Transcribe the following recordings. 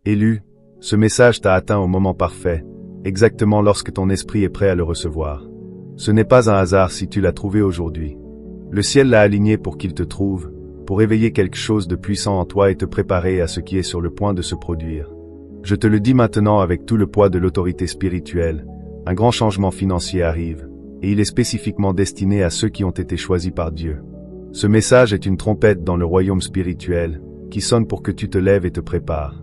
Élu, ce message t'a atteint au moment parfait, exactement lorsque ton esprit est prêt à le recevoir. Ce n'est pas un hasard si tu l'as trouvé aujourd'hui. Le ciel l'a aligné pour qu'il te trouve, pour éveiller quelque chose de puissant en toi et te préparer à ce qui est sur le point de se produire. Je te le dis maintenant avec tout le poids de l'autorité spirituelle, un grand changement financier arrive, et il est spécifiquement destiné à ceux qui ont été choisis par Dieu. Ce message est une trompette dans le royaume spirituel, qui sonne pour que tu te lèves et te prépares.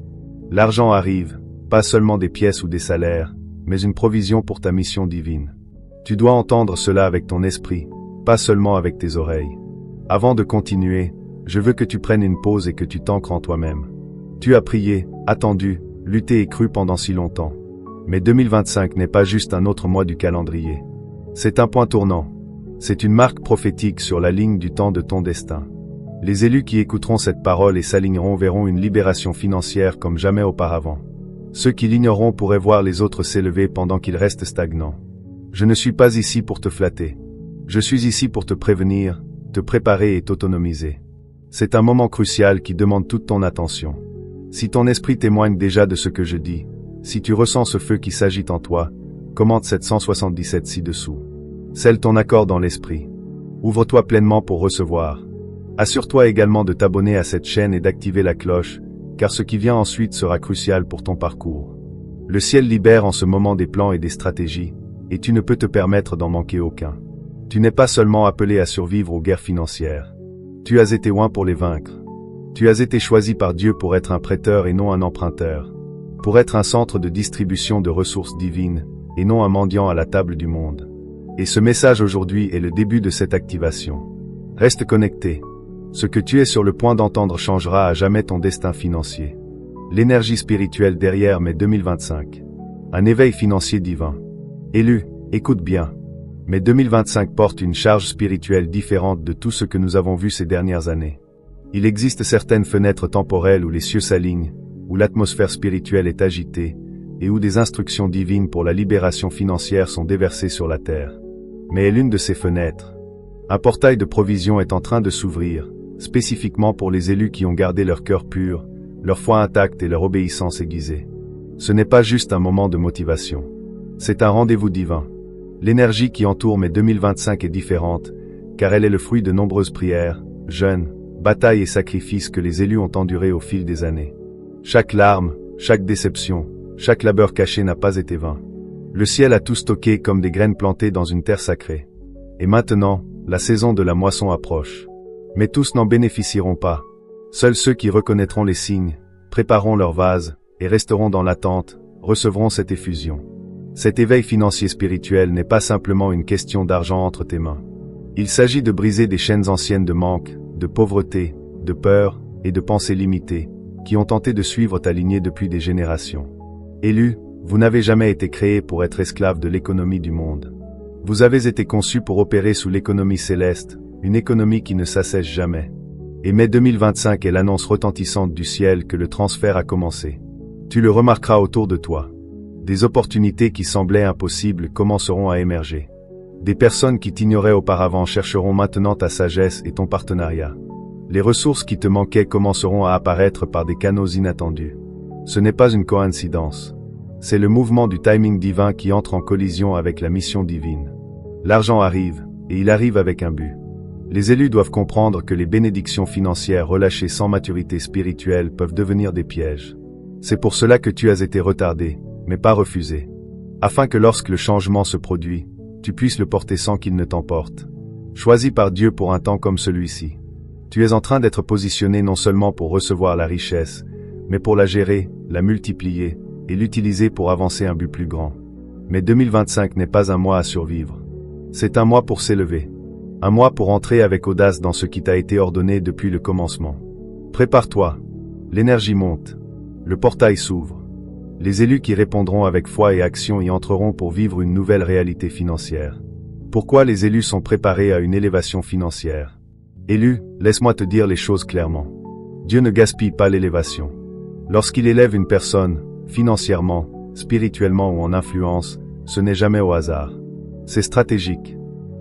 L'argent arrive, pas seulement des pièces ou des salaires, mais une provision pour ta mission divine. Tu dois entendre cela avec ton esprit, pas seulement avec tes oreilles. Avant de continuer, je veux que tu prennes une pause et que tu t'ancres en toi-même. Tu as prié, attendu, lutté et cru pendant si longtemps. Mais 2025 n'est pas juste un autre mois du calendrier. C'est un point tournant. C'est une marque prophétique sur la ligne du temps de ton destin. Les élus qui écouteront cette parole et s'aligneront verront une libération financière comme jamais auparavant. Ceux qui l'ignoreront pourraient voir les autres s'élever pendant qu'ils restent stagnants. Je ne suis pas ici pour te flatter. Je suis ici pour te prévenir, te préparer et t'autonomiser. C'est un moment crucial qui demande toute ton attention. Si ton esprit témoigne déjà de ce que je dis, si tu ressens ce feu qui s'agite en toi, commente 777 ci-dessous. Scelle ton accord dans l'esprit. Ouvre-toi pleinement pour recevoir. Assure-toi également de t'abonner à cette chaîne et d'activer la cloche, car ce qui vient ensuite sera crucial pour ton parcours. Le ciel libère en ce moment des plans et des stratégies, et tu ne peux te permettre d'en manquer aucun. Tu n'es pas seulement appelé à survivre aux guerres financières. Tu as été oint pour les vaincre. Tu as été choisi par Dieu pour être un prêteur et non un emprunteur. Pour être un centre de distribution de ressources divines, et non un mendiant à la table du monde. Et ce message aujourd'hui est le début de cette activation. Reste connecté. Ce que tu es sur le point d'entendre changera à jamais ton destin financier. L'énergie spirituelle derrière mai 2025. Un éveil financier divin. Élu, écoute bien. Mais 2025 porte une charge spirituelle différente de tout ce que nous avons vu ces dernières années. Il existe certaines fenêtres temporelles où les cieux s'alignent, où l'atmosphère spirituelle est agitée, et où des instructions divines pour la libération financière sont déversées sur la terre. Mais est l'une de ces fenêtres. Un portail de provision est en train de s'ouvrir, spécifiquement pour les élus qui ont gardé leur cœur pur, leur foi intacte et leur obéissance aiguisée. Ce n'est pas juste un moment de motivation. C'est un rendez-vous divin. L'énergie qui entoure mai 2025 est différente, car elle est le fruit de nombreuses prières, jeûnes, batailles et sacrifices que les élus ont endurés au fil des années. Chaque larme, chaque déception, chaque labeur caché n'a pas été vain. Le ciel a tout stocké comme des graines plantées dans une terre sacrée. Et maintenant, la saison de la moisson approche. Mais tous n'en bénéficieront pas. Seuls ceux qui reconnaîtront les signes, prépareront leur vase, et resteront dans l'attente, recevront cette effusion. Cet éveil financier spirituel n'est pas simplement une question d'argent entre tes mains. Il s'agit de briser des chaînes anciennes de manque, de pauvreté, de peur et de pensées limitées, qui ont tenté de suivre ta lignée depuis des générations. Élu, vous n'avez jamais été créé pour être esclave de l'économie du monde. Vous avez été conçu pour opérer sous l'économie céleste, une économie qui ne s'assèche jamais. Et mai 2025 est l'annonce retentissante du ciel que le transfert a commencé. Tu le remarqueras autour de toi. Des opportunités qui semblaient impossibles commenceront à émerger. Des personnes qui t'ignoraient auparavant chercheront maintenant ta sagesse et ton partenariat. Les ressources qui te manquaient commenceront à apparaître par des canaux inattendus. Ce n'est pas une coïncidence. C'est le mouvement du timing divin qui entre en collision avec la mission divine. L'argent arrive, et il arrive avec un but. Les élus doivent comprendre que les bénédictions financières relâchées sans maturité spirituelle peuvent devenir des pièges. C'est pour cela que tu as été retardé, mais pas refusé. Afin que lorsque le changement se produit, tu puisses le porter sans qu'il ne t'emporte. Choisi par Dieu pour un temps comme celui-ci. Tu es en train d'être positionné non seulement pour recevoir la richesse, mais pour la gérer, la multiplier, et l'utiliser pour avancer un but plus grand. Mais 2025 n'est pas un mois à survivre. C'est un mois pour s'élever. Un mois pour entrer avec audace dans ce qui t'a été ordonné depuis le commencement. Prépare-toi. L'énergie monte. Le portail s'ouvre. Les élus qui répondront avec foi et action y entreront pour vivre une nouvelle réalité financière. Pourquoi les élus sont préparés à une élévation financière? Élu, laisse-moi te dire les choses clairement. Dieu ne gaspille pas l'élévation. Lorsqu'il élève une personne, financièrement, spirituellement ou en influence, ce n'est jamais au hasard. C'est stratégique.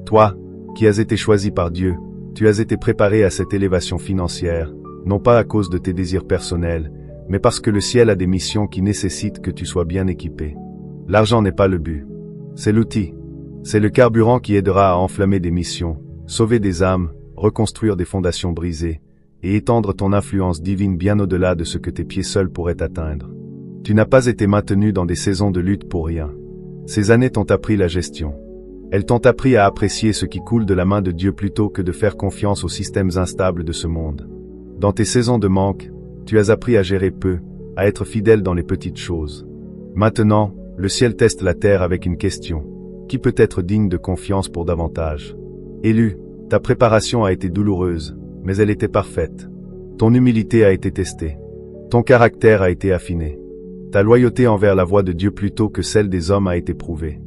Toi, qui as été choisi par Dieu, tu as été préparé à cette élévation financière, non pas à cause de tes désirs personnels, mais parce que le ciel a des missions qui nécessitent que tu sois bien équipé. L'argent n'est pas le but. C'est l'outil. C'est le carburant qui aidera à enflammer des missions, sauver des âmes, reconstruire des fondations brisées, et étendre ton influence divine bien au-delà de ce que tes pieds seuls pourraient atteindre. Tu n'as pas été maintenu dans des saisons de lutte pour rien. Ces années t'ont appris la gestion. Elles t'ont appris à apprécier ce qui coule de la main de Dieu plutôt que de faire confiance aux systèmes instables de ce monde. Dans tes saisons de manque, tu as appris à gérer peu, à être fidèle dans les petites choses. Maintenant, le ciel teste la terre avec une question. Qui peut être digne de confiance pour davantage? Élu, ta préparation a été douloureuse, mais elle était parfaite. Ton humilité a été testée. Ton caractère a été affiné. Ta loyauté envers la voie de Dieu plutôt que celle des hommes a été prouvée.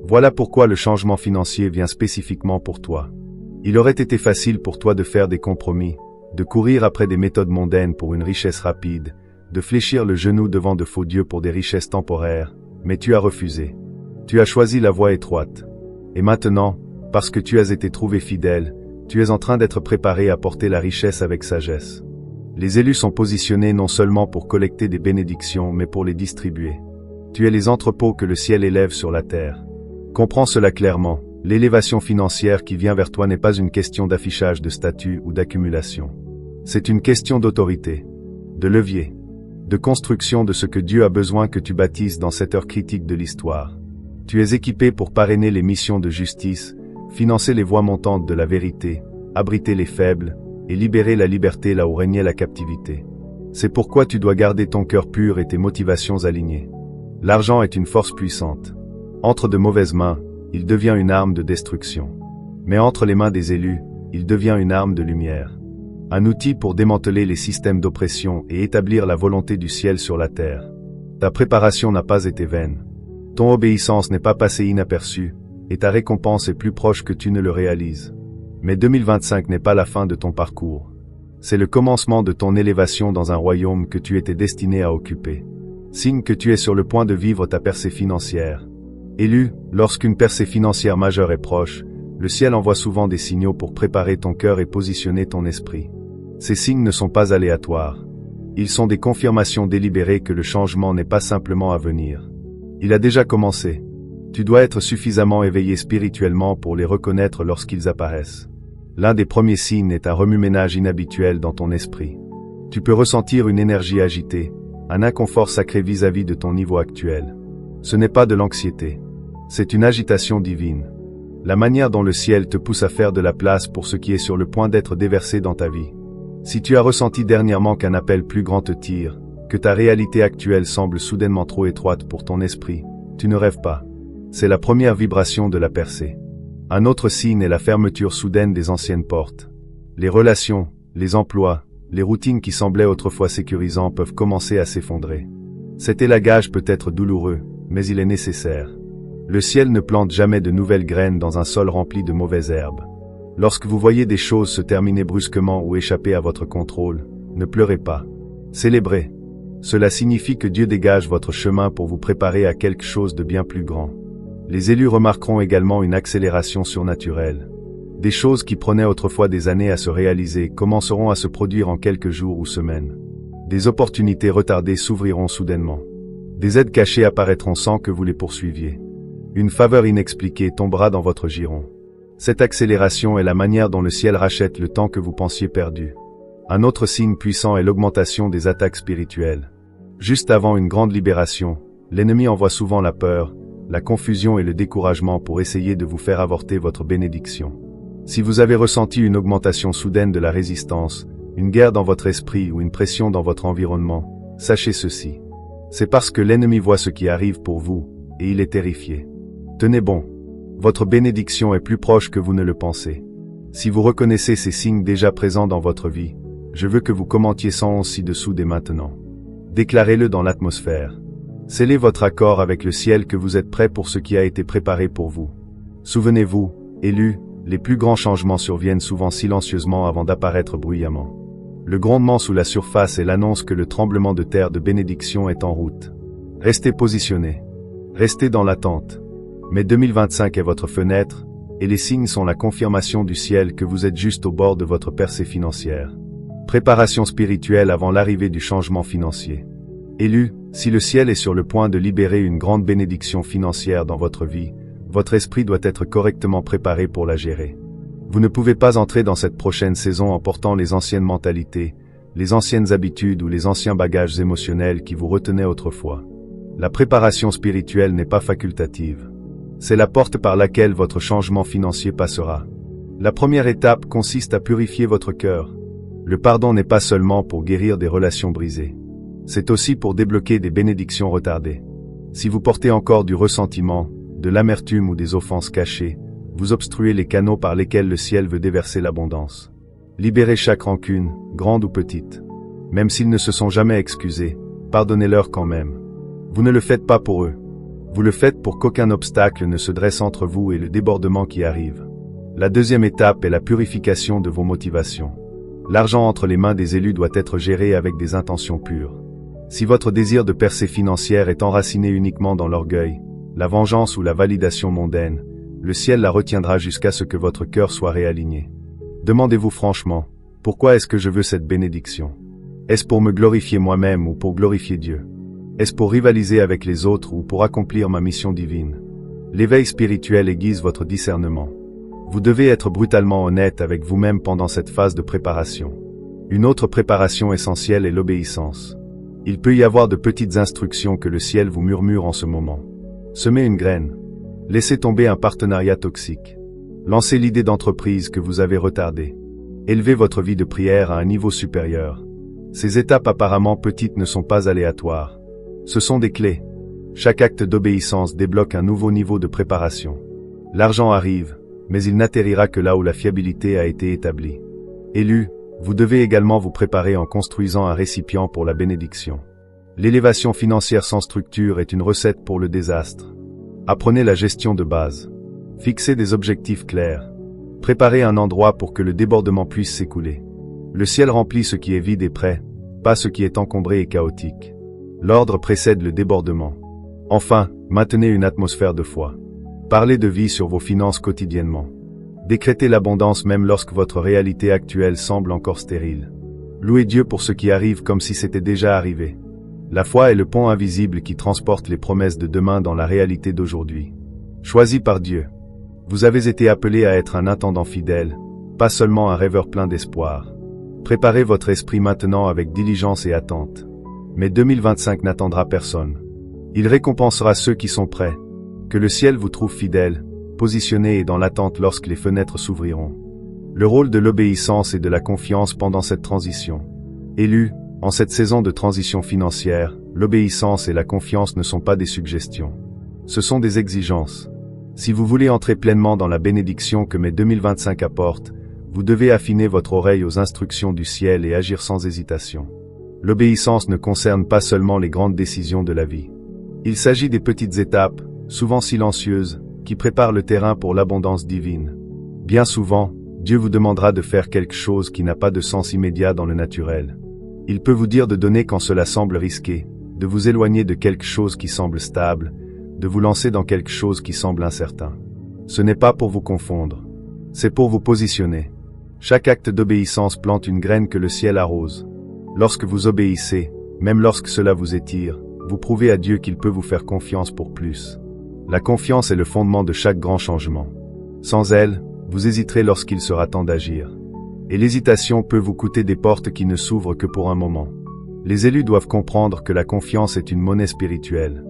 Voilà pourquoi le changement financier vient spécifiquement pour toi. Il aurait été facile pour toi de faire des compromis, de courir après des méthodes mondaines pour une richesse rapide, de fléchir le genou devant de faux dieux pour des richesses temporaires, mais tu as refusé. Tu as choisi la voie étroite. Et maintenant, parce que tu as été trouvé fidèle, tu es en train d'être préparé à porter la richesse avec sagesse. Les élus sont positionnés non seulement pour collecter des bénédictions, mais pour les distribuer. Tu es les entrepôts que le ciel élève sur la terre. Comprends cela clairement, l'élévation financière qui vient vers toi n'est pas une question d'affichage de statut ou d'accumulation. C'est une question d'autorité, de levier, de construction de ce que Dieu a besoin que tu bâtisses dans cette heure critique de l'histoire. Tu es équipé pour parrainer les missions de justice, financer les voies montantes de la vérité, abriter les faibles, et libérer la liberté là où régnait la captivité. C'est pourquoi tu dois garder ton cœur pur et tes motivations alignées. L'argent est une force puissante. Entre de mauvaises mains, il devient une arme de destruction. Mais entre les mains des élus, il devient une arme de lumière. Un outil pour démanteler les systèmes d'oppression et établir la volonté du ciel sur la terre. Ta préparation n'a pas été vaine. Ton obéissance n'est pas passée inaperçue, et ta récompense est plus proche que tu ne le réalises. Mais 2025 n'est pas la fin de ton parcours. C'est le commencement de ton élévation dans un royaume que tu étais destiné à occuper. Signe que tu es sur le point de vivre ta percée financière. Élu, lorsqu'une percée financière majeure est proche, le ciel envoie souvent des signaux pour préparer ton cœur et positionner ton esprit. Ces signes ne sont pas aléatoires. Ils sont des confirmations délibérées que le changement n'est pas simplement à venir. Il a déjà commencé. Tu dois être suffisamment éveillé spirituellement pour les reconnaître lorsqu'ils apparaissent. L'un des premiers signes est un remue-ménage inhabituel dans ton esprit. Tu peux ressentir une énergie agitée, un inconfort sacré vis-à-vis de ton niveau actuel. Ce n'est pas de l'anxiété. C'est une agitation divine. La manière dont le ciel te pousse à faire de la place pour ce qui est sur le point d'être déversé dans ta vie. Si tu as ressenti dernièrement qu'un appel plus grand te tire, que ta réalité actuelle semble soudainement trop étroite pour ton esprit, tu ne rêves pas. C'est la première vibration de la percée. Un autre signe est la fermeture soudaine des anciennes portes. Les relations, les emplois, les routines qui semblaient autrefois sécurisants peuvent commencer à s'effondrer. Cet élagage peut être douloureux, mais il est nécessaire. Le ciel ne plante jamais de nouvelles graines dans un sol rempli de mauvaises herbes. Lorsque vous voyez des choses se terminer brusquement ou échapper à votre contrôle, ne pleurez pas. Célébrez. Cela signifie que Dieu dégage votre chemin pour vous préparer à quelque chose de bien plus grand. Les élus remarqueront également une accélération surnaturelle. Des choses qui prenaient autrefois des années à se réaliser commenceront à se produire en quelques jours ou semaines. Des opportunités retardées s'ouvriront soudainement. Des aides cachées apparaîtront sans que vous les poursuiviez. Une faveur inexpliquée tombera dans votre giron. Cette accélération est la manière dont le ciel rachète le temps que vous pensiez perdu. Un autre signe puissant est l'augmentation des attaques spirituelles. Juste avant une grande libération, l'ennemi envoie souvent la peur, la confusion et le découragement pour essayer de vous faire avorter votre bénédiction. Si vous avez ressenti une augmentation soudaine de la résistance, une guerre dans votre esprit ou une pression dans votre environnement, sachez ceci. C'est parce que l'ennemi voit ce qui arrive pour vous, et il est terrifié. Tenez bon. Votre bénédiction est plus proche que vous ne le pensez. Si vous reconnaissez ces signes déjà présents dans votre vie, je veux que vous commentiez 111 ci-dessous dès maintenant. Déclarez-le dans l'atmosphère. Scellez votre accord avec le ciel que vous êtes prêt pour ce qui a été préparé pour vous. Souvenez-vous, élus, les plus grands changements surviennent souvent silencieusement avant d'apparaître bruyamment. Le grondement sous la surface est l'annonce que le tremblement de terre de bénédiction est en route. Restez positionnés. Restez dans l'attente. Mais 2025 est votre fenêtre, et les signes sont la confirmation du ciel que vous êtes juste au bord de votre percée financière. Préparation spirituelle avant l'arrivée du changement financier. Élu, si le ciel est sur le point de libérer une grande bénédiction financière dans votre vie, votre esprit doit être correctement préparé pour la gérer. Vous ne pouvez pas entrer dans cette prochaine saison en portant les anciennes mentalités, les anciennes habitudes ou les anciens bagages émotionnels qui vous retenaient autrefois. La préparation spirituelle n'est pas facultative. C'est la porte par laquelle votre changement financier passera. La première étape consiste à purifier votre cœur. Le pardon n'est pas seulement pour guérir des relations brisées. C'est aussi pour débloquer des bénédictions retardées. Si vous portez encore du ressentiment, de l'amertume ou des offenses cachées, vous obstruez les canaux par lesquels le ciel veut déverser l'abondance. Libérez chaque rancune, grande ou petite. Même s'ils ne se sont jamais excusés, pardonnez-leur quand même. Vous ne le faites pas pour eux. Vous le faites pour qu'aucun obstacle ne se dresse entre vous et le débordement qui arrive. La deuxième étape est la purification de vos motivations. L'argent entre les mains des élus doit être géré avec des intentions pures. Si votre désir de percée financière est enraciné uniquement dans l'orgueil, la vengeance ou la validation mondaine, le ciel la retiendra jusqu'à ce que votre cœur soit réaligné. Demandez-vous franchement, pourquoi est-ce que je veux cette bénédiction? Est-ce pour me glorifier moi-même ou pour glorifier Dieu? Est-ce pour rivaliser avec les autres ou pour accomplir ma mission divine? L'éveil spirituel aiguise votre discernement. Vous devez être brutalement honnête avec vous-même pendant cette phase de préparation. Une autre préparation essentielle est l'obéissance. Il peut y avoir de petites instructions que le ciel vous murmure en ce moment. Semez une graine. Laissez tomber un partenariat toxique. Lancez l'idée d'entreprise que vous avez retardée. Élevez votre vie de prière à un niveau supérieur. Ces étapes apparemment petites ne sont pas aléatoires. Ce sont des clés. Chaque acte d'obéissance débloque un nouveau niveau de préparation. L'argent arrive, mais il n'atterrira que là où la fiabilité a été établie. Élu, vous devez également vous préparer en construisant un récipient pour la bénédiction. L'élévation financière sans structure est une recette pour le désastre. Apprenez la gestion de base. Fixez des objectifs clairs. Préparez un endroit pour que le débordement puisse s'écouler. Le ciel remplit ce qui est vide et prêt, pas ce qui est encombré et chaotique. L'ordre précède le débordement. Enfin, maintenez une atmosphère de foi. Parlez de vie sur vos finances quotidiennement. Décrétez l'abondance même lorsque votre réalité actuelle semble encore stérile. Louez Dieu pour ce qui arrive comme si c'était déjà arrivé. La foi est le pont invisible qui transporte les promesses de demain dans la réalité d'aujourd'hui. Choisi par Dieu. Vous avez été appelé à être un intendant fidèle, pas seulement un rêveur plein d'espoir. Préparez votre esprit maintenant avec diligence et attente. Mais 2025 n'attendra personne. Il récompensera ceux qui sont prêts. Que le ciel vous trouve fidèle, positionné et dans l'attente lorsque les fenêtres s'ouvriront. Le rôle de l'obéissance et de la confiance pendant cette transition. Élu, en cette saison de transition financière, l'obéissance et la confiance ne sont pas des suggestions. Ce sont des exigences. Si vous voulez entrer pleinement dans la bénédiction que mai 2025 apporte, vous devez affiner votre oreille aux instructions du ciel et agir sans hésitation. L'obéissance ne concerne pas seulement les grandes décisions de la vie. Il s'agit des petites étapes, souvent silencieuses, qui préparent le terrain pour l'abondance divine. Bien souvent, Dieu vous demandera de faire quelque chose qui n'a pas de sens immédiat dans le naturel. Il peut vous dire de donner quand cela semble risqué, de vous éloigner de quelque chose qui semble stable, de vous lancer dans quelque chose qui semble incertain. Ce n'est pas pour vous confondre. C'est pour vous positionner. Chaque acte d'obéissance plante une graine que le ciel arrose. Lorsque vous obéissez, même lorsque cela vous étire, vous prouvez à Dieu qu'il peut vous faire confiance pour plus. La confiance est le fondement de chaque grand changement. Sans elle, vous hésiterez lorsqu'il sera temps d'agir. Et l'hésitation peut vous coûter des portes qui ne s'ouvrent que pour un moment. Les élus doivent comprendre que la confiance est une monnaie spirituelle.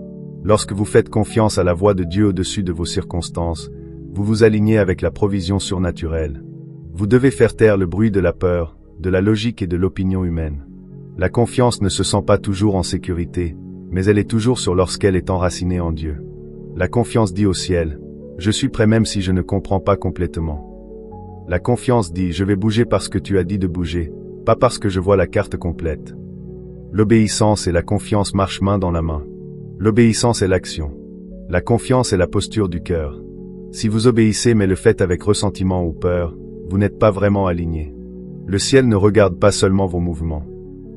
Lorsque vous faites confiance à la voix de Dieu au-dessus de vos circonstances, vous vous alignez avec la provision surnaturelle. Vous devez faire taire le bruit de la peur, de la logique et de l'opinion humaine. La confiance ne se sent pas toujours en sécurité, mais elle est toujours sûre lorsqu'elle est enracinée en Dieu. La confiance dit au ciel, « Je suis prêt même si je ne comprends pas complètement. » La confiance dit « Je vais bouger parce que tu as dit de bouger, pas parce que je vois la carte complète. » L'obéissance et la confiance marchent main dans la main. L'obéissance est l'action. La confiance est la posture du cœur. Si vous obéissez mais le faites avec ressentiment ou peur, vous n'êtes pas vraiment aligné. Le ciel ne regarde pas seulement vos mouvements.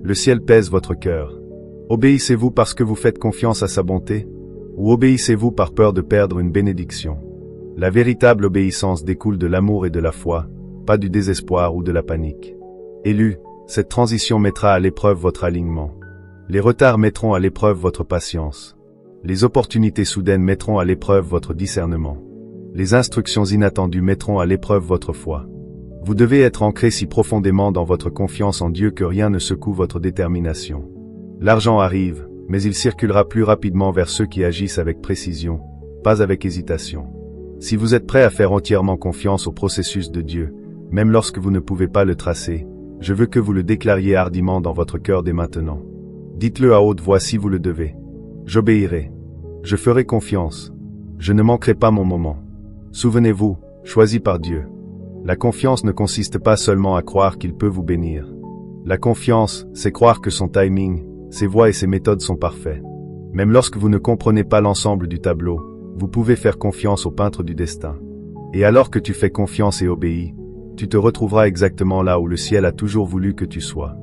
Le ciel pèse votre cœur. Obéissez-vous parce que vous faites confiance à sa bonté? Ou obéissez-vous par peur de perdre une bénédiction? La véritable obéissance découle de l'amour et de la foi, pas du désespoir ou de la panique. Élu, cette transition mettra à l'épreuve votre alignement. Les retards mettront à l'épreuve votre patience. Les opportunités soudaines mettront à l'épreuve votre discernement. Les instructions inattendues mettront à l'épreuve votre foi. Vous devez être ancré si profondément dans votre confiance en Dieu que rien ne secoue votre détermination. L'argent arrive, mais il circulera plus rapidement vers ceux qui agissent avec précision, pas avec hésitation. Si vous êtes prêt à faire entièrement confiance au processus de Dieu, même lorsque vous ne pouvez pas le tracer, je veux que vous le déclariez hardiment dans votre cœur dès maintenant. Dites-le à haute voix si vous le devez. J'obéirai. Je ferai confiance. Je ne manquerai pas mon moment. Souvenez-vous, choisi par Dieu. La confiance ne consiste pas seulement à croire qu'il peut vous bénir. La confiance, c'est croire que son timing, ses voies et ses méthodes sont parfaits. Même lorsque vous ne comprenez pas l'ensemble du tableau, vous pouvez faire confiance au peintre du destin. Et alors que tu fais confiance et obéis, tu te retrouveras exactement là où le ciel a toujours voulu que tu sois.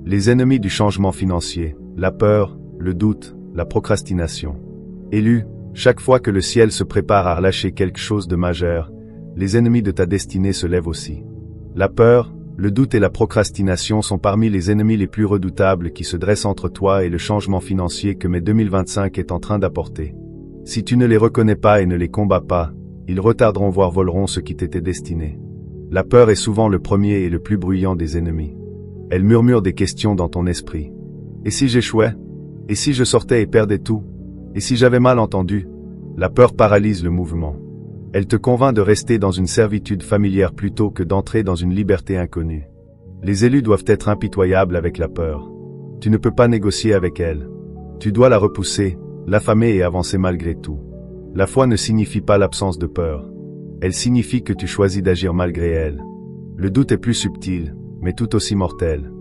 Les ennemis du changement financier, la peur, le doute, la procrastination. Élu, chaque fois que le ciel se prépare à relâcher quelque chose de majeur, les ennemis de ta destinée se lèvent aussi. La peur, le doute et la procrastination sont parmi les ennemis les plus redoutables qui se dressent entre toi et le changement financier que mai 2025 est en train d'apporter. Si tu ne les reconnais pas et ne les combats pas, ils retarderont voire voleront ce qui t'était destiné. La peur est souvent le premier et le plus bruyant des ennemis. Elle murmure des questions dans ton esprit. Et si j'échouais? Et si je sortais et perdais tout? Et si j'avais mal entendu? La peur paralyse le mouvement. Elle te convainc de rester dans une servitude familière plutôt que d'entrer dans une liberté inconnue. Les élus doivent être impitoyables avec la peur. Tu ne peux pas négocier avec elle. Tu dois la repousser, l'affamer et avancer malgré tout. La foi ne signifie pas l'absence de peur. Elle signifie que tu choisis d'agir malgré elle. Le doute est plus subtil, mais tout aussi mortel.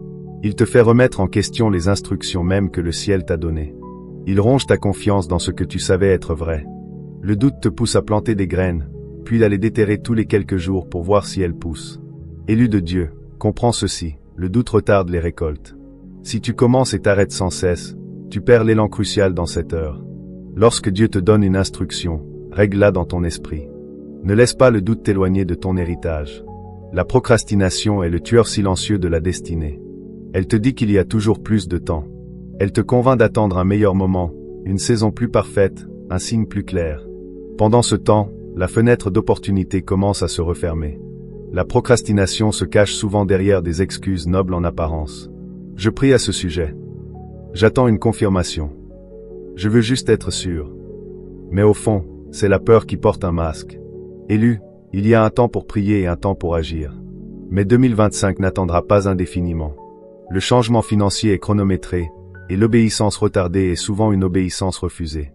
Il te fait remettre en question les instructions mêmes que le ciel t'a données. Il ronge ta confiance dans ce que tu savais être vrai. Le doute te pousse à planter des graines, puis à les déterrer tous les quelques jours pour voir si elles poussent. Élu de Dieu, comprends ceci, le doute retarde les récoltes. Si tu commences et t'arrêtes sans cesse, tu perds l'élan crucial dans cette heure. Lorsque Dieu te donne une instruction, règle-la dans ton esprit. Ne laisse pas le doute t'éloigner de ton héritage. La procrastination est le tueur silencieux de la destinée. Elle te dit qu'il y a toujours plus de temps. Elle te convainc d'attendre un meilleur moment, une saison plus parfaite, un signe plus clair. Pendant ce temps, la fenêtre d'opportunité commence à se refermer. La procrastination se cache souvent derrière des excuses nobles en apparence. Je prie à ce sujet. J'attends une confirmation. Je veux juste être sûr. Mais au fond, c'est la peur qui porte un masque. Élu, il y a un temps pour prier et un temps pour agir. Mais 2025 n'attendra pas indéfiniment. Le changement financier est chronométré, et l'obéissance retardée est souvent une obéissance refusée.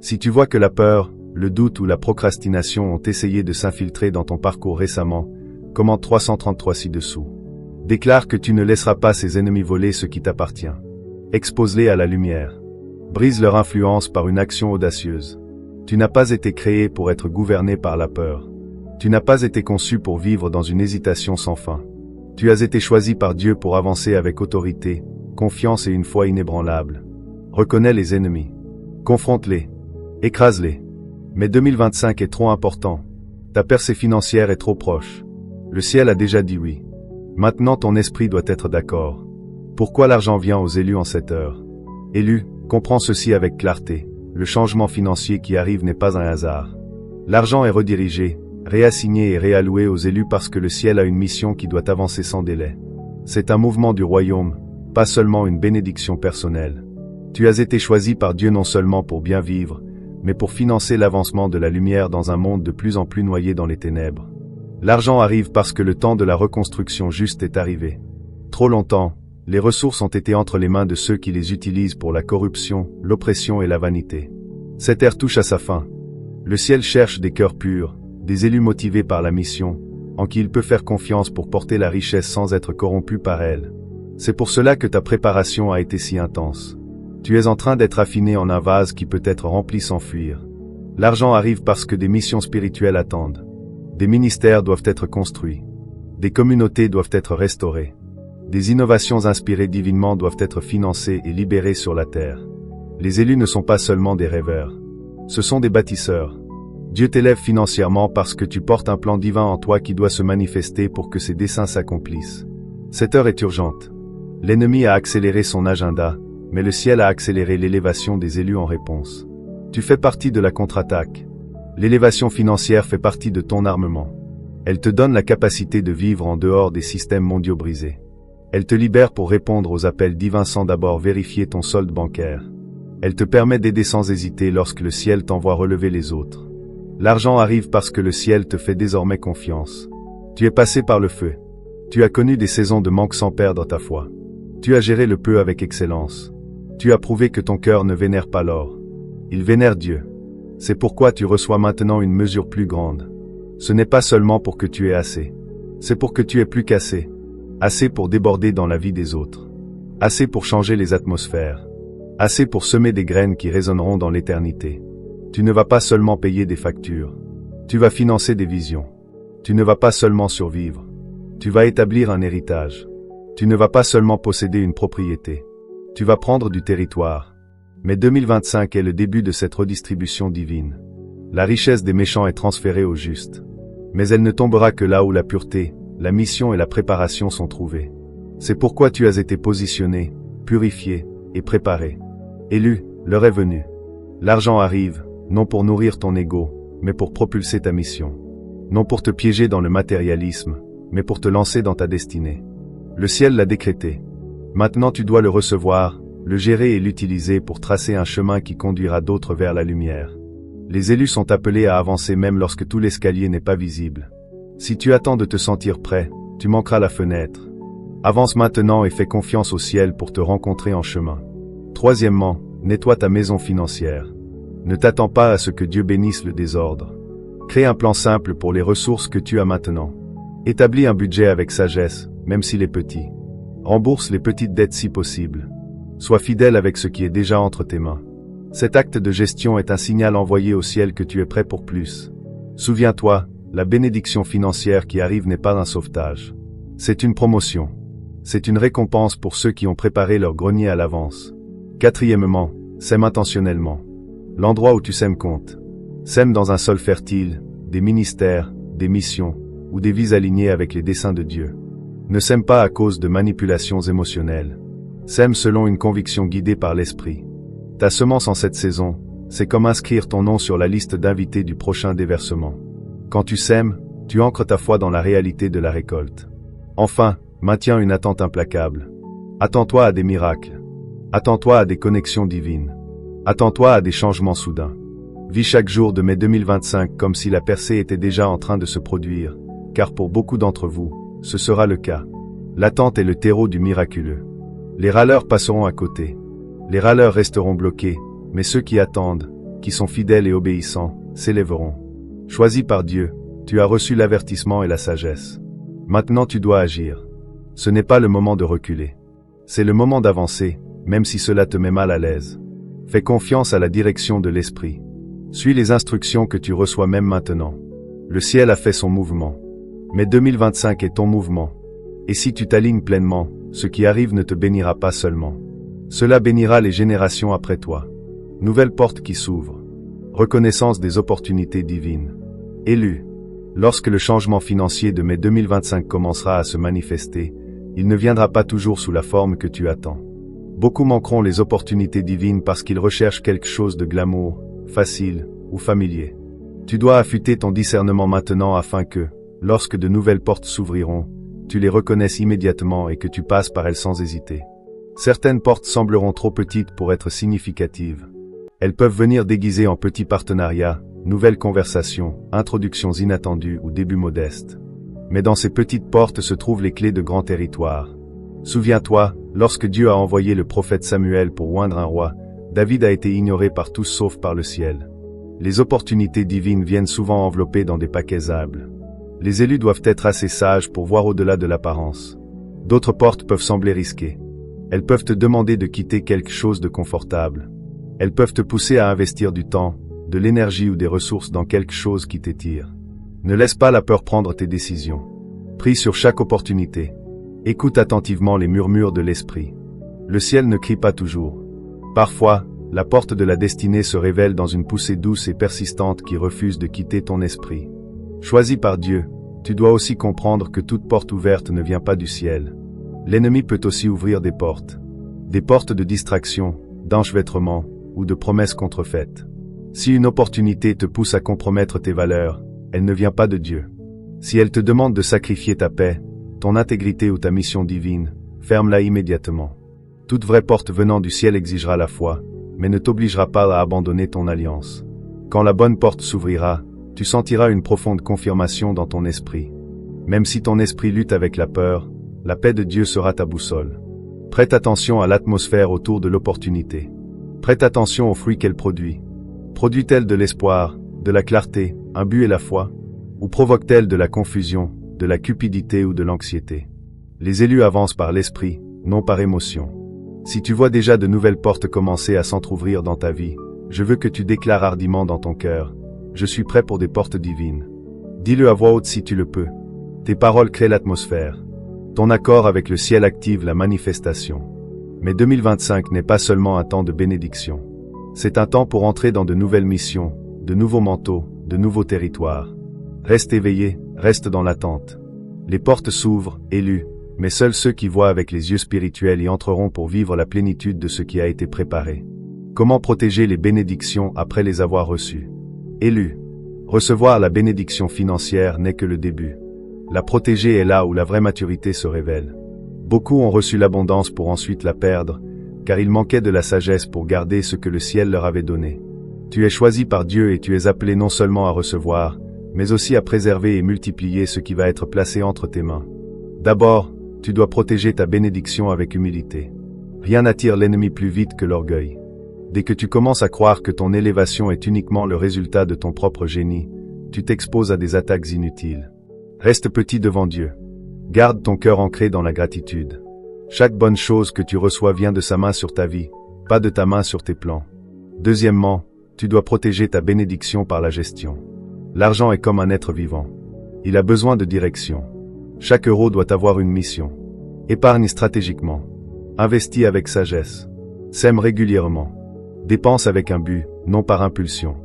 Si tu vois que la peur, le doute ou la procrastination ont essayé de s'infiltrer dans ton parcours récemment, commente 333 ci-dessous. Déclare que tu ne laisseras pas ces ennemis voler ce qui t'appartient. Expose-les à la lumière. Brise leur influence par une action audacieuse. Tu n'as pas été créé pour être gouverné par la peur. Tu n'as pas été conçu pour vivre dans une hésitation sans fin. Tu as été choisi par Dieu pour avancer avec autorité, confiance et une foi inébranlable. Reconnais les ennemis. Confronte-les. Écrase-les. Mais 2025 est trop important. Ta percée financière est trop proche. Le ciel a déjà dit oui. Maintenant ton esprit doit être d'accord. Pourquoi l'argent vient aux élus en cette heure? Élu, comprends ceci avec clarté. Le changement financier qui arrive n'est pas un hasard. L'argent est redirigé, réassigné et réalloué aux élus parce que le ciel a une mission qui doit avancer sans délai. C'est un mouvement du royaume, pas seulement une bénédiction personnelle. Tu as été choisi par Dieu non seulement pour bien vivre, mais pour financer l'avancement de la lumière dans un monde de plus en plus noyé dans les ténèbres. L'argent arrive parce que le temps de la reconstruction juste est arrivé. Trop longtemps, les ressources ont été entre les mains de ceux qui les utilisent pour la corruption, l'oppression et la vanité. Cette ère touche à sa fin. Le ciel cherche des cœurs purs, des élus motivés par la mission, en qui il peut faire confiance pour porter la richesse sans être corrompu par elle. C'est pour cela que ta préparation a été si intense. Tu es en train d'être affiné en un vase qui peut être rempli sans fuir. L'argent arrive parce que des missions spirituelles attendent. Des ministères doivent être construits. Des communautés doivent être restaurées. Des innovations inspirées divinement doivent être financées et libérées sur la terre. Les élus ne sont pas seulement des rêveurs. Ce sont des bâtisseurs. Dieu t'élève financièrement parce que tu portes un plan divin en toi qui doit se manifester pour que ses desseins s'accomplissent. Cette heure est urgente. L'ennemi a accéléré son agenda, mais le ciel a accéléré l'élévation des élus en réponse. Tu fais partie de la contre-attaque. L'élévation financière fait partie de ton armement. Elle te donne la capacité de vivre en dehors des systèmes mondiaux brisés. Elle te libère pour répondre aux appels divins sans d'abord vérifier ton solde bancaire. Elle te permet d'aider sans hésiter lorsque le ciel t'envoie relever les autres. L'argent arrive parce que le ciel te fait désormais confiance. Tu es passé par le feu. Tu as connu des saisons de manque sans perdre ta foi. Tu as géré le peu avec excellence. Tu as prouvé que ton cœur ne vénère pas l'or. Il vénère Dieu. C'est pourquoi tu reçois maintenant une mesure plus grande. Ce n'est pas seulement pour que tu aies assez. C'est pour que tu aies plus qu'assez. Assez pour déborder dans la vie des autres. Assez pour changer les atmosphères. Assez pour semer des graines qui résonneront dans l'éternité. Tu ne vas pas seulement payer des factures. Tu vas financer des visions. Tu ne vas pas seulement survivre. Tu vas établir un héritage. Tu ne vas pas seulement posséder une propriété. Tu vas prendre du territoire. Mais 2025 est le début de cette redistribution divine. La richesse des méchants est transférée aux justes. Mais elle ne tombera que là où la pureté, la mission et la préparation sont trouvées. C'est pourquoi tu as été positionné, purifié et préparé. Élu, l'heure est venue. L'argent arrive, non pour nourrir ton ego, mais pour propulser ta mission. Non pour te piéger dans le matérialisme, mais pour te lancer dans ta destinée. Le ciel l'a décrété. Maintenant tu dois le recevoir, le gérer et l'utiliser pour tracer un chemin qui conduira d'autres vers la lumière. Les élus sont appelés à avancer même lorsque tout l'escalier n'est pas visible. Si tu attends de te sentir prêt, tu manqueras la fenêtre. Avance maintenant et fais confiance au ciel pour te rencontrer en chemin. Troisièmement, nettoie ta maison financière. Ne t'attends pas à ce que Dieu bénisse le désordre. Crée un plan simple pour les ressources que tu as maintenant. Établis un budget avec sagesse, même s'il est petit. Rembourse les petites dettes si possible. Sois fidèle avec ce qui est déjà entre tes mains. Cet acte de gestion est un signal envoyé au ciel que tu es prêt pour plus. Souviens-toi, la bénédiction financière qui arrive n'est pas un sauvetage. C'est une promotion. C'est une récompense pour ceux qui ont préparé leur grenier à l'avance. Quatrièmement, sème intentionnellement. L'endroit où tu sèmes compte. Sème dans un sol fertile, des ministères, des missions, ou des vies alignées avec les desseins de Dieu. Ne sème pas à cause de manipulations émotionnelles. Sème selon une conviction guidée par l'esprit. Ta semence en cette saison, c'est comme inscrire ton nom sur la liste d'invités du prochain déversement. Quand tu sèmes, tu ancres ta foi dans la réalité de la récolte. Enfin, maintiens une attente implacable. Attends-toi à des miracles. Attends-toi à des connexions divines. Attends-toi à des changements soudains. Vis chaque jour de mai 2025 comme si la percée était déjà en train de se produire, car pour beaucoup d'entre vous, ce sera le cas. L'attente est le terreau du miraculeux. Les râleurs passeront à côté. Les râleurs resteront bloqués, mais ceux qui attendent, qui sont fidèles et obéissants, s'élèveront. Choisi par Dieu, tu as reçu l'avertissement et la sagesse. Maintenant tu dois agir. Ce n'est pas le moment de reculer. C'est le moment d'avancer, même si cela te met mal à l'aise. Fais confiance à la direction de l'esprit. Suis les instructions que tu reçois même maintenant. Le ciel a fait son mouvement. Mais 2025 est ton mouvement. Et si tu t'alignes pleinement, ce qui arrive ne te bénira pas seulement. Cela bénira les générations après toi. Nouvelle porte qui s'ouvre. Reconnaissance des opportunités divines. Élu. Lorsque le changement financier de mai 2025 commencera à se manifester, il ne viendra pas toujours sous la forme que tu attends. Beaucoup manqueront les opportunités divines parce qu'ils recherchent quelque chose de glamour, facile ou familier. Tu dois affûter ton discernement maintenant afin que, lorsque de nouvelles portes s'ouvriront, tu les reconnaisses immédiatement et que tu passes par elles sans hésiter. Certaines portes sembleront trop petites pour être significatives. Elles peuvent venir déguisées en petits partenariats, nouvelles conversations, introductions inattendues ou débuts modestes. Mais dans ces petites portes se trouvent les clés de grands territoires. Souviens-toi, lorsque Dieu a envoyé le prophète Samuel pour oindre un roi, David a été ignoré par tous sauf par le ciel. Les opportunités divines viennent souvent enveloppées dans des paquets humbles. Les élus doivent être assez sages pour voir au-delà de l'apparence. D'autres portes peuvent sembler risquées. Elles peuvent te demander de quitter quelque chose de confortable. Elles peuvent te pousser à investir du temps, de l'énergie ou des ressources dans quelque chose qui t'étire. Ne laisse pas la peur prendre tes décisions. Prie sur chaque opportunité. Écoute attentivement les murmures de l'esprit. Le ciel ne crie pas toujours. Parfois, la porte de la destinée se révèle dans une poussée douce et persistante qui refuse de quitter ton esprit. Choisi par Dieu, tu dois aussi comprendre que toute porte ouverte ne vient pas du ciel. L'ennemi peut aussi ouvrir des portes. des portes de distraction, d'enchevêtrement ou de promesses contrefaites. Si une opportunité te pousse à compromettre tes valeurs, elle ne vient pas de Dieu. Si elle te demande de sacrifier ta paix, ton intégrité ou ta mission divine, ferme-la immédiatement. Toute vraie porte venant du ciel exigera la foi, mais ne t'obligera pas à abandonner ton alliance. Quand la bonne porte s'ouvrira, tu sentiras une profonde confirmation dans ton esprit. Même si ton esprit lutte avec la peur, la paix de Dieu sera ta boussole. Prête attention à l'atmosphère autour de l'opportunité. Prête attention aux fruits qu'elle produit. Produit-elle de l'espoir, de la clarté, un but et la foi? Ou provoque-t-elle de la confusion, de la cupidité ou de l'anxiété? Les élus avancent par l'esprit, non par émotion. Si tu vois déjà de nouvelles portes commencer à s'entr'ouvrir dans ta vie, je veux que tu déclares hardiment dans ton cœur: je suis prêt pour des portes divines. Dis-le à voix haute si tu le peux. Tes paroles créent l'atmosphère. Ton accord avec le ciel active la manifestation. Mais 2025 n'est pas seulement un temps de bénédiction. C'est un temps pour entrer dans de nouvelles missions, de nouveaux manteaux, de nouveaux territoires. Reste éveillé, reste dans l'attente. Les portes s'ouvrent, élus, mais seuls ceux qui voient avec les yeux spirituels y entreront pour vivre la plénitude de ce qui a été préparé. Comment protéger les bénédictions après les avoir reçues? Élus. Recevoir la bénédiction financière n'est que le début. La protéger est là où la vraie maturité se révèle. Beaucoup ont reçu l'abondance pour ensuite la perdre, car il manquait de la sagesse pour garder ce que le ciel leur avait donné. Tu es choisi par Dieu et tu es appelé non seulement à recevoir, mais aussi à préserver et multiplier ce qui va être placé entre tes mains. D'abord, tu dois protéger ta bénédiction avec humilité. Rien n'attire l'ennemi plus vite que l'orgueil. Dès que tu commences à croire que ton élévation est uniquement le résultat de ton propre génie, tu t'exposes à des attaques inutiles. Reste petit devant Dieu. Garde ton cœur ancré dans la gratitude. Chaque bonne chose que tu reçois vient de sa main sur ta vie, pas de ta main sur tes plans. Deuxièmement, tu dois protéger ta bénédiction par la gestion. L'argent est comme un être vivant. Il a besoin de direction. Chaque euro doit avoir une mission. Épargne stratégiquement. Investis avec sagesse. Sème régulièrement. Dépense avec un but, non par impulsion.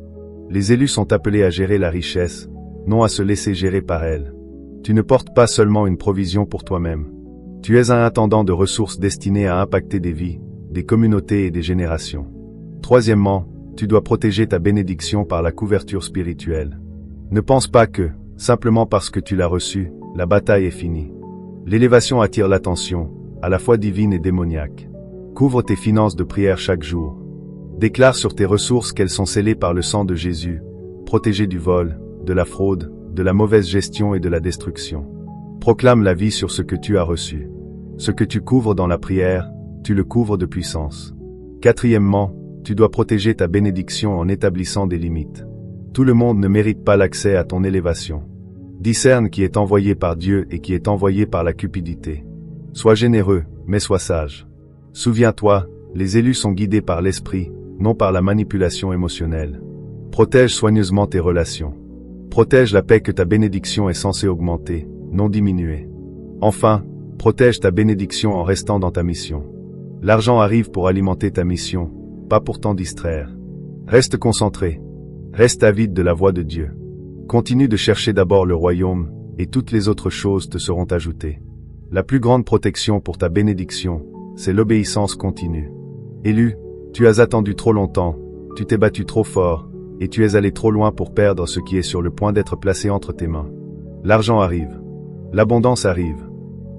Les élus sont appelés à gérer la richesse, non à se laisser gérer par elle. Tu ne portes pas seulement une provision pour toi-même. Tu es un intendant de ressources destinées à impacter des vies, des communautés et des générations. Troisièmement, tu dois protéger ta bénédiction par la couverture spirituelle. Ne pense pas que, simplement parce que tu l'as reçue, la bataille est finie. L'élévation attire l'attention, à la fois divine et démoniaque. Couvre tes finances de prière chaque jour. Déclare sur tes ressources qu'elles sont scellées par le sang de Jésus, protégées du vol, de la fraude, de la mauvaise gestion et de la destruction. Proclame la vie sur ce que tu as reçu. Ce que tu couvres dans la prière, tu le couvres de puissance. Quatrièmement, tu dois protéger ta bénédiction en établissant des limites. Tout le monde ne mérite pas l'accès à ton élévation. Discerne qui est envoyé par Dieu et qui est envoyé par la cupidité. Sois généreux, mais sois sage. Souviens-toi, les élus sont guidés par l'esprit, non par la manipulation émotionnelle. Protège soigneusement tes relations. Protège la paix que ta bénédiction est censée augmenter, non diminuer. Enfin, protège ta bénédiction en restant dans ta mission. L'argent arrive pour alimenter ta mission, pas pour t'en distraire. Reste concentré. Reste avide de la voix de Dieu. Continue de chercher d'abord le royaume, et toutes les autres choses te seront ajoutées. La plus grande protection pour ta bénédiction, c'est l'obéissance continue. Élu, tu as attendu trop longtemps, tu t'es battu trop fort, et tu es allé trop loin pour perdre ce qui est sur le point d'être placé entre tes mains. L'argent arrive. L'abondance arrive.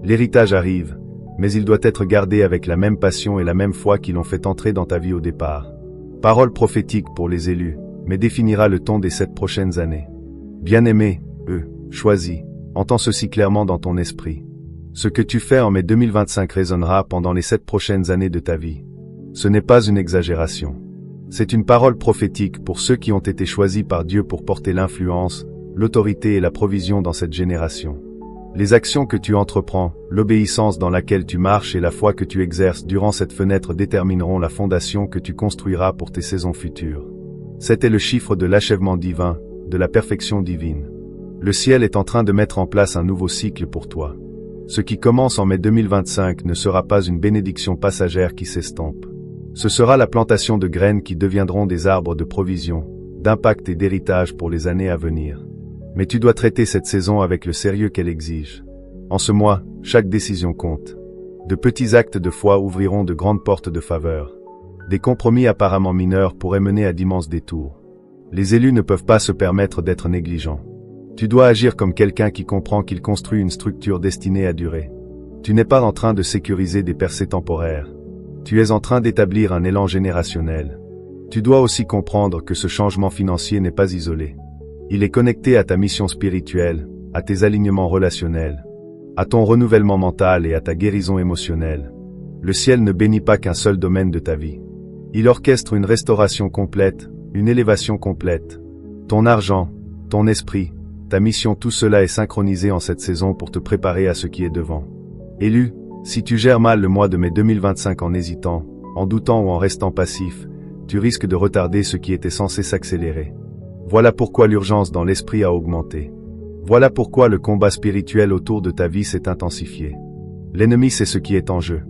L'héritage arrive, mais il doit être gardé avec la même passion et la même foi qui l'ont fait entrer dans ta vie au départ. Parole prophétique pour les élus, mais définira le ton des 7 prochaines années. Bien-aimé, choisi, entends ceci clairement dans ton esprit. Ce que tu fais en mai 2025 résonnera pendant les 7 prochaines années de ta vie. Ce n'est pas une exagération. C'est une parole prophétique pour ceux qui ont été choisis par Dieu pour porter l'influence, l'autorité et la provision dans cette génération. Les actions que tu entreprends, l'obéissance dans laquelle tu marches et la foi que tu exerces durant cette fenêtre détermineront la fondation que tu construiras pour tes saisons futures. C'était le chiffre de l'achèvement divin, de la perfection divine. Le ciel est en train de mettre en place un nouveau cycle pour toi. Ce qui commence en mai 2025 ne sera pas une bénédiction passagère qui s'estompe. Ce sera la plantation de graines qui deviendront des arbres de provision, d'impact et d'héritage pour les années à venir. Mais tu dois traiter cette saison avec le sérieux qu'elle exige. En ce mois, chaque décision compte. De petits actes de foi ouvriront de grandes portes de faveur. Des compromis apparemment mineurs pourraient mener à d'immenses détours. Les élus ne peuvent pas se permettre d'être négligents. Tu dois agir comme quelqu'un qui comprend qu'il construit une structure destinée à durer. Tu n'es pas en train de sécuriser des percées temporaires. Tu es en train d'établir un élan générationnel. Tu dois aussi comprendre que ce changement financier n'est pas isolé. Il est connecté à ta mission spirituelle, à tes alignements relationnels, à ton renouvellement mental et à ta guérison émotionnelle. Le ciel ne bénit pas qu'un seul domaine de ta vie. Il orchestre une restauration complète, une élévation complète. Ton argent, ton esprit, ta mission, tout cela est synchronisé en cette saison pour te préparer à ce qui est devant. Élu, si tu gères mal le mois de mai 2025 en hésitant, en doutant ou en restant passif, tu risques de retarder ce qui était censé s'accélérer. Voilà pourquoi l'urgence dans l'esprit a augmenté. Voilà pourquoi le combat spirituel autour de ta vie s'est intensifié. L'ennemi sait ce qui est en jeu.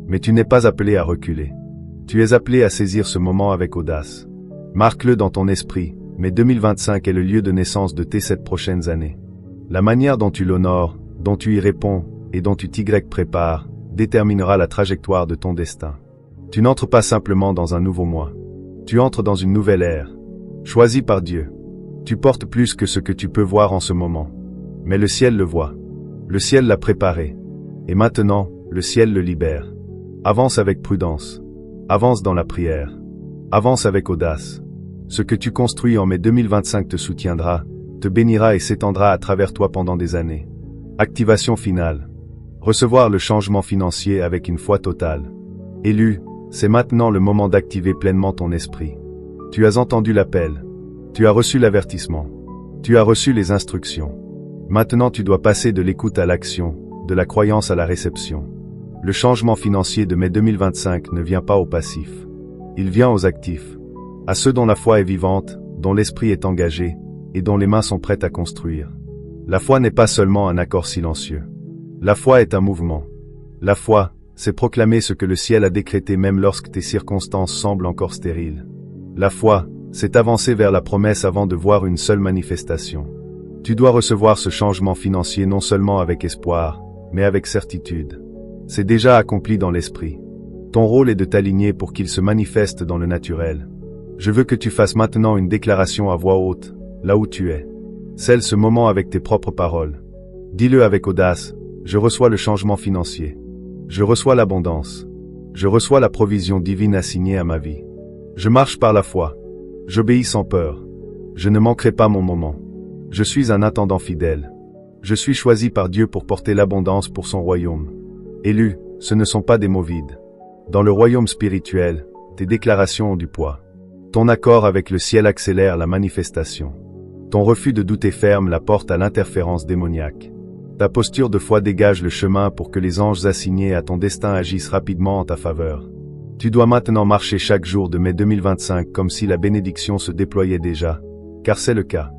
Mais tu n'es pas appelé à reculer. Tu es appelé à saisir ce moment avec audace. Marque-le dans ton esprit, mai 2025 est le lieu de naissance de tes 7 prochaines années. La manière dont tu l'honores, dont tu y réponds, et dont tu t'y prépares, déterminera la trajectoire de ton destin. Tu n'entres pas simplement dans un nouveau mois. Tu entres dans une nouvelle ère, choisie par Dieu. Tu portes plus que ce que tu peux voir en ce moment. Mais le ciel le voit. Le ciel l'a préparé. Et maintenant, le ciel le libère. Avance avec prudence. Avance dans la prière. Avance avec audace. Ce que tu construis en mai 2025 te soutiendra, te bénira et s'étendra à travers toi pendant des années. Activation finale. Recevoir le changement financier avec une foi totale. Élu, c'est maintenant le moment d'activer pleinement ton esprit. Tu as entendu l'appel. Tu as reçu l'avertissement. Tu as reçu les instructions. Maintenant tu dois passer de l'écoute à l'action, de la croyance à la réception. Le changement financier de mai 2025 ne vient pas aux passifs. Il vient aux actifs. À ceux dont la foi est vivante, dont l'esprit est engagé, et dont les mains sont prêtes à construire. La foi n'est pas seulement un accord silencieux. La foi est un mouvement. La foi, c'est proclamer ce que le ciel a décrété même lorsque tes circonstances semblent encore stériles. La foi, c'est avancer vers la promesse avant de voir une seule manifestation. Tu dois recevoir ce changement financier non seulement avec espoir, mais avec certitude. C'est déjà accompli dans l'esprit. Ton rôle est de t'aligner pour qu'il se manifeste dans le naturel. Je veux que tu fasses maintenant une déclaration à voix haute, là où tu es. Scelle ce moment avec tes propres paroles. Dis-le avec audace, je reçois le changement financier. Je reçois l'abondance. Je reçois la provision divine assignée à ma vie. Je marche par la foi. J'obéis sans peur. Je ne manquerai pas mon moment. Je suis un attendant fidèle. Je suis choisi par Dieu pour porter l'abondance pour son royaume. Élu, ce ne sont pas des mots vides. Dans le royaume spirituel, tes déclarations ont du poids. Ton accord avec le ciel accélère la manifestation. Ton refus de douter ferme la porte à l'interférence démoniaque. Ta posture de foi dégage le chemin pour que les anges assignés à ton destin agissent rapidement en ta faveur. Tu dois maintenant marcher chaque jour de mai 2025 comme si la bénédiction se déployait déjà, car c'est le cas.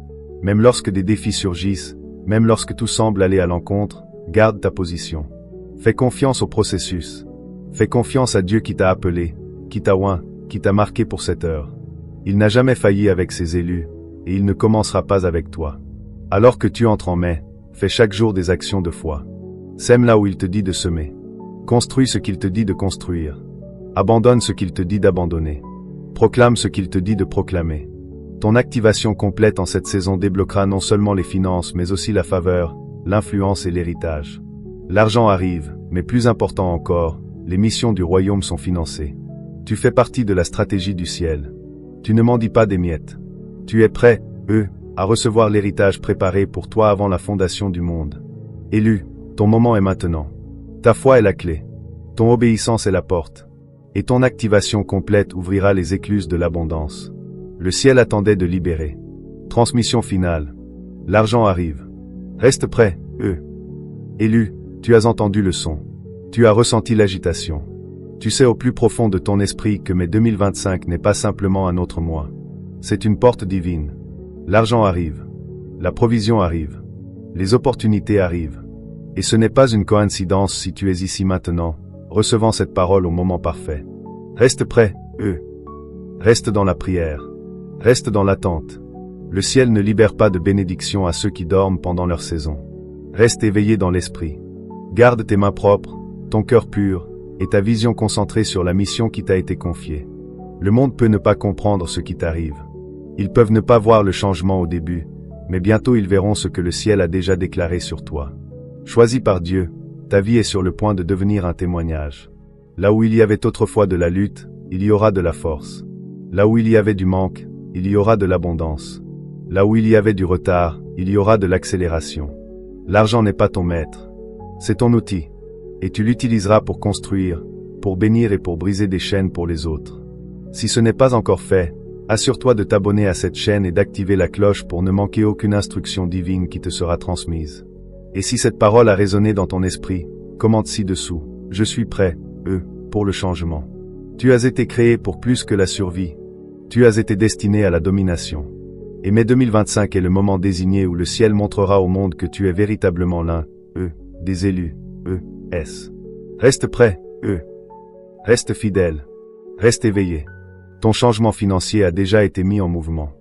Même lorsque des défis surgissent, même lorsque tout semble aller à l'encontre, garde ta position. Fais confiance au processus. Fais confiance à Dieu qui t'a appelé, qui t'a oint, qui t'a marqué pour cette heure. Il n'a jamais failli avec ses élus, et il ne commencera pas avec toi. Alors que tu entres en mai, fais chaque jour des actions de foi. Sème là où il te dit de semer. Construis ce qu'il te dit de construire. Abandonne ce qu'il te dit d'abandonner. Proclame ce qu'il te dit de proclamer. Ton activation complète en cette saison débloquera non seulement les finances mais aussi la faveur, l'influence et l'héritage. L'argent arrive, mais plus important encore, les missions du royaume sont financées. Tu fais partie de la stratégie du ciel. Tu ne mendis pas des miettes. Tu es prêt, à recevoir l'héritage préparé pour toi avant la fondation du monde. Élu, ton moment est maintenant. Ta foi est la clé. Ton obéissance est la porte. Et ton activation complète ouvrira les écluses de l'abondance. Le ciel attendait de libérer. Transmission finale. L'argent arrive. Reste prêt, Élu, tu as entendu le son. Tu as ressenti l'agitation. Tu sais au plus profond de ton esprit que mai 2025 n'est pas simplement un autre mois. C'est une porte divine. L'argent arrive. La provision arrive. Les opportunités arrivent. Et ce n'est pas une coïncidence si tu es ici maintenant, recevant cette parole au moment parfait. Reste prêt, Reste dans la prière. Reste dans l'attente. Le ciel ne libère pas de bénédiction à ceux qui dorment pendant leur saison. Reste éveillé dans l'esprit. Garde tes mains propres, ton cœur pur, et ta vision concentrée sur la mission qui t'a été confiée. Le monde peut ne pas comprendre ce qui t'arrive. Ils peuvent ne pas voir le changement au début, mais bientôt ils verront ce que le ciel a déjà déclaré sur toi. Choisi par Dieu, ta vie est sur le point de devenir un témoignage. Là où il y avait autrefois de la lutte, il y aura de la force. Là où il y avait du manque, il y aura de l'abondance. Là où il y avait du retard, il y aura de l'accélération. L'argent n'est pas ton maître. C'est ton outil. Et tu l'utiliseras pour construire, pour bénir et pour briser des chaînes pour les autres. Si ce n'est pas encore fait, assure-toi de t'abonner à cette chaîne et d'activer la cloche pour ne manquer aucune instruction divine qui te sera transmise. Et si cette parole a résonné dans ton esprit, commente ci-dessous. Je suis prêt, pour le changement. Tu as été créé pour plus que la survie. Tu as été destiné à la domination. Et mai 2025 est le moment désigné où le ciel montrera au monde que tu es véritablement l'un, des élus, Reste prêt, Reste fidèle. Reste éveillé. Ton changement financier a déjà été mis en mouvement.